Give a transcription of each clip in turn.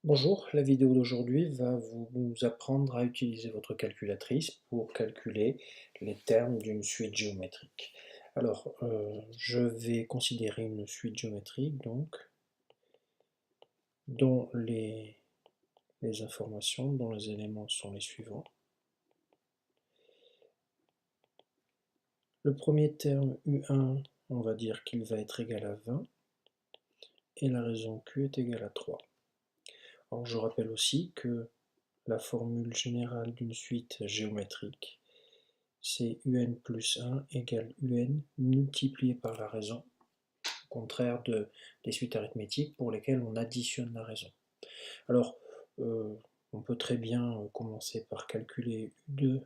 Bonjour, la vidéo d'aujourd'hui va vous apprendre à utiliser votre calculatrice pour calculer les termes d'une suite géométrique. Alors, je vais considérer une suite géométrique donc, dont les informations, dont les éléments sont les suivants. Le premier terme U1, on va dire qu'il va être égal à 20 et la raison Q est égale à 3. Alors, je rappelle aussi que la formule générale d'une suite géométrique, c'est un plus 1 égale un multiplié par la raison, au contraire des suites arithmétiques pour lesquelles on additionne la raison. Alors, on peut très bien commencer par calculer U2,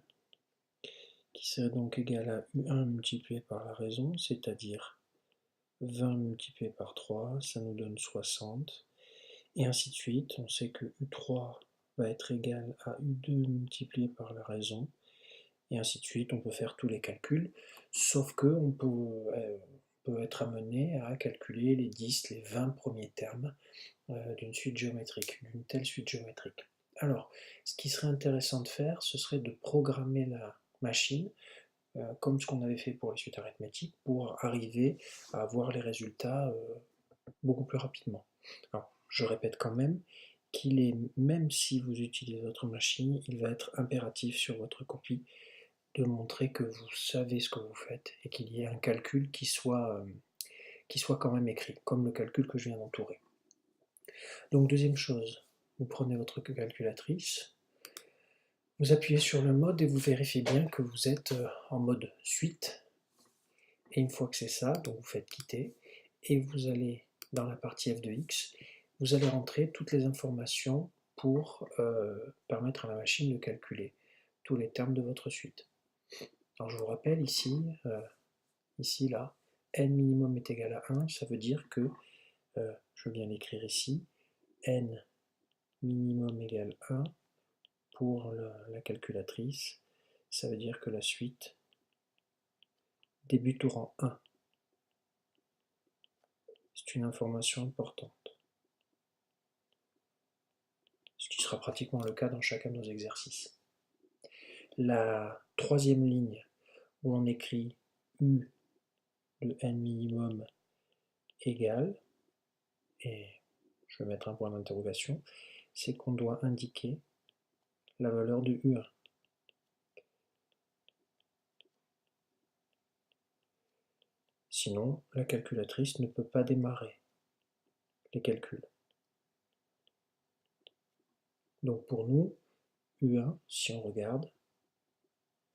qui serait donc égal à U1 multiplié par la raison, c'est-à-dire 20 multiplié par 3, ça nous donne 60, et ainsi de suite. On sait que U3 va être égal à U2 multiplié par la raison, et ainsi de suite. On peut faire tous les calculs, sauf qu'on peut être amené à calculer les 10, les 20 premiers termes d'une suite géométrique, d'une telle suite géométrique. Alors, ce qui serait intéressant de faire, ce serait de programmer la machine, comme ce qu'on avait fait pour les suites arithmétiques, pour arriver à avoir les résultats beaucoup plus rapidement. Alors, je répète quand même qu'il est, même si vous utilisez votre machine, il va être impératif sur votre copie de montrer que vous savez ce que vous faites et qu'il y ait un calcul qui soit quand même écrit, comme le calcul que je viens d'entourer. Donc deuxième chose, vous prenez votre calculatrice, vous appuyez sur le mode et vous vérifiez bien que vous êtes en mode suite. Et une fois que c'est ça, donc vous faites quitter et vous allez dans la partie f de x, vous allez rentrer toutes les informations pour permettre à la machine de calculer tous les termes de votre suite. Alors je vous rappelle ici là, n minimum est égal à 1, ça veut dire que, je viens d'écrire ici, n minimum égale 1 pour la calculatrice, ça veut dire que la suite débute au rang 1. C'est une information importante, ce qui sera pratiquement le cas dans chacun de nos exercices. La troisième ligne où on écrit U de n minimum égale, et je vais mettre un point d'interrogation, c'est qu'on doit indiquer la valeur de U1. Sinon, la calculatrice ne peut pas démarrer les calculs. Donc pour nous, U1, si on regarde,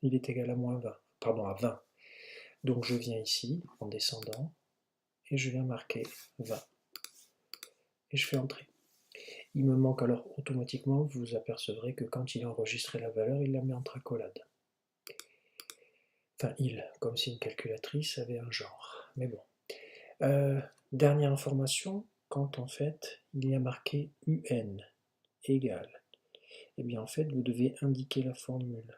il est égal à à 20. Donc je viens ici, en descendant, et je viens marquer 20. Et je fais entrer. Il me manque alors automatiquement, vous vous apercevrez que quand il a enregistré la valeur, il la met entre accolades. Enfin, comme si une calculatrice avait un genre. Mais bon. Dernière information, quand en fait il y a marqué UN égale, eh bien en fait vous devez indiquer la formule.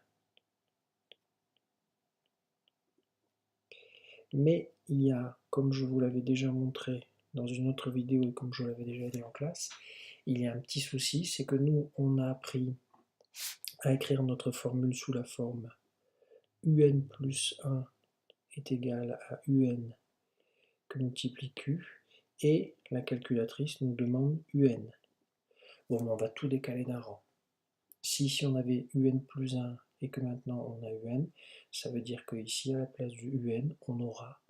Mais il y a, comme je vous l'avais déjà montré dans une autre vidéo et comme je l'avais déjà dit en classe, il y a un petit souci, c'est que nous on a appris à écrire notre formule sous la forme UN plus 1 est égal à UN que multiplie Q, et la calculatrice nous demande UN. Bon, on va tout décaler d'un rang. Si on avait UN plus 1 et que maintenant on a UN, ça veut dire que ici à la place du UN, on aura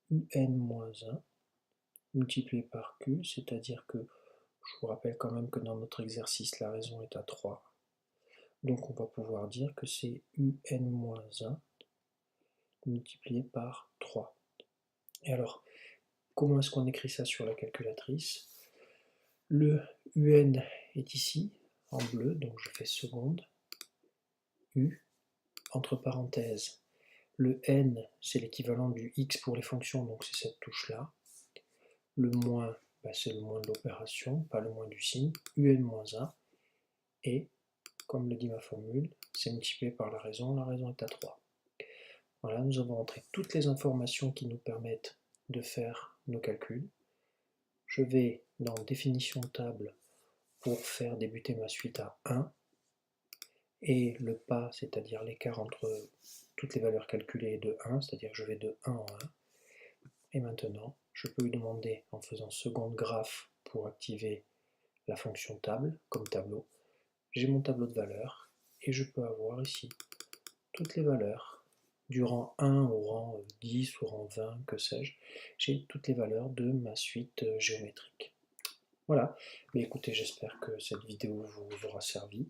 UN moins 1 multiplié par Q, c'est-à-dire que, je vous rappelle quand même que dans notre exercice, la raison est à 3. Donc on va pouvoir dire que c'est UN moins 1 multiplié par 3. Et alors, comment est-ce qu'on écrit ça sur la calculatrice? Le UN est ici, en bleu, donc je fais seconde, U, entre parenthèses. Le N, c'est l'équivalent du X pour les fonctions, donc c'est cette touche-là. Le moins, c'est le moins de l'opération, pas le moins du signe, UN-1, et, comme le dit ma formule, c'est multiplié par la raison est à 3. Voilà, nous avons entré toutes les informations qui nous permettent de faire nos calculs. Je vais dans définition table pour faire débuter ma suite à 1, et le pas, c'est-à-dire l'écart entre toutes les valeurs calculées est de 1, c'est-à-dire que je vais de 1 en 1. Et maintenant, je peux lui demander, en faisant seconde graphe pour activer la fonction table, comme tableau, j'ai mon tableau de valeurs, et je peux avoir ici toutes les valeurs, du rang 1 au rang 10 ou rang 20, que sais-je, j'ai toutes les valeurs de ma suite géométrique. Voilà, mais écoutez, j'espère que cette vidéo vous aura servi.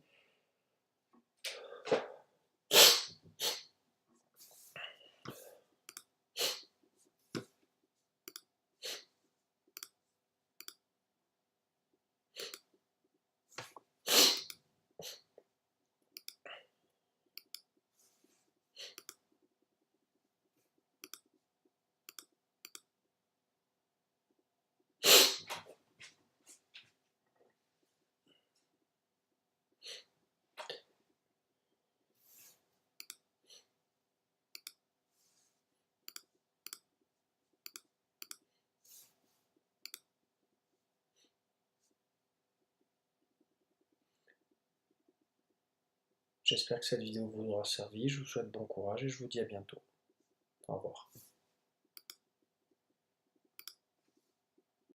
J'espère que cette vidéo vous aura servi, je vous souhaite bon courage et je vous dis à bientôt. Au revoir.